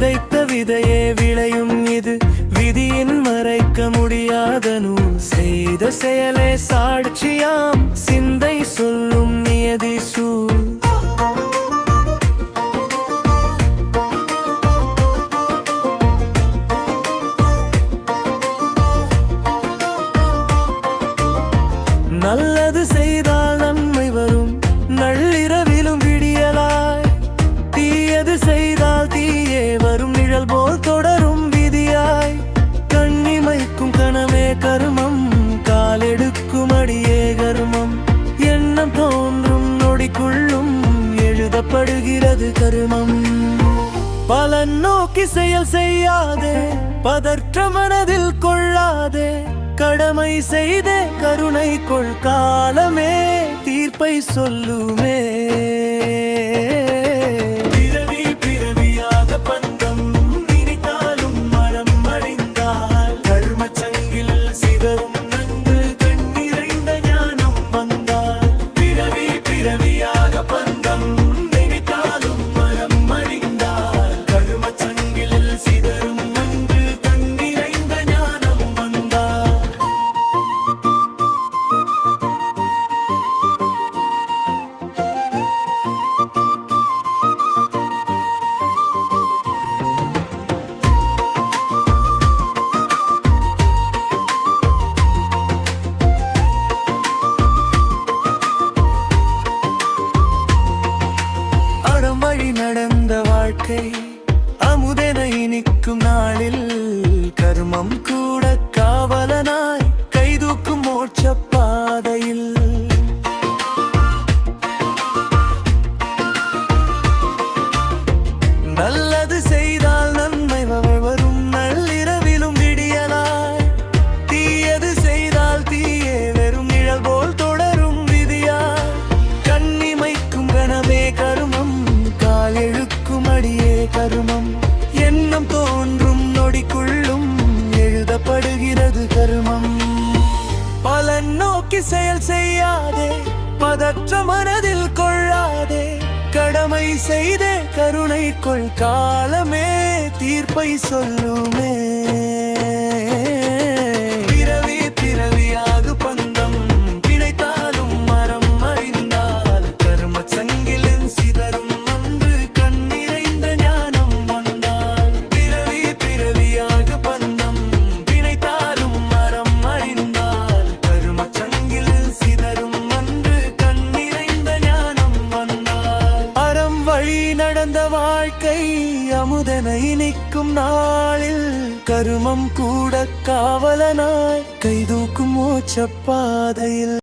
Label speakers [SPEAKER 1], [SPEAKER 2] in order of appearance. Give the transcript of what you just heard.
[SPEAKER 1] விதைத்த விதையே விளையும் இது விதியின் மறைக்க முடியாத நூல் செய்த செயலே சாட்சியாம் சிந்தை சொல்லும் நியதி சூழ் நல்லது செய்தால் நன்மை வரும் நள்ளிரவிலும் விடியலாய் தீயது செய்தால் தீயே வரும் நிழல் போல் தொடரும் விதியாய் கண்ணிமைக்கும் கனவே கருமம் காலெடுக்கும் அடியே கருமம் எண்ணம் தோன்றும் நொடிக்குள்ளும் எழுதப்படுகிறது கருமம் பலன் நோக்கி செயல் செய்யாதே பதற்ற மனதில் கொள்ளாதே கடமை செய்தே கருணை கொள் காலமே தீர்ப்பை சொல்லுமே பிறவி பிறவியாக பந்தம் நினைத்தாலும் மரம் அழிந்தால் கர்மச் சங்கில் சிதறும் நன்று கண்ணிறைந்த ஞானம் வந்தால் பிறவி பிறவியாக பந்தம் நினைத்தாலும் மரம் அழிந்தால் கர்மச் சங்கில் சிதறும் நன்று கண்ணிறைந்த ஞானம் வந்தால் நடந்த வாழ்க்கை அமுதென இனிக்கும் நாளில் கர்மம் கூட காவலனாய் கைதூக்கும் மோட்ச பாதையில் நல்லது செய்தால் நன்மை வரும் நள்ளிரவிலும் விடியலாய் தீயது செய்தால் தீயே வெறும் நிழல் போல் தொடரும் விதியாய் கண்ணிமைக்கும் கனவே கருமம் எழுக்கும் அடியே கருமம் எண்ணம் தோன்றும் நொடிக்குள்ளும் எழுதப்படுகிறது கருமம் பலன் நோக்கி செயல் செய்யாதே பதற்ற மனதில் கொள்ளாதே கடமை செய்தே கருணை கொள் காலமே தீர்ப்பை சொல்லுமே பிறவி பிறவியாக பந்தம் பிணைத்தாலும் மரம் அறிந்தால் கர்ம சங்கிலின் சிதறும் நடந்த வாழ்க்கை அமுதென இனிக்கும் நாளில் கருமம் கூட காவலனாய் கைதூக்கும் மோட்ச பாதையில்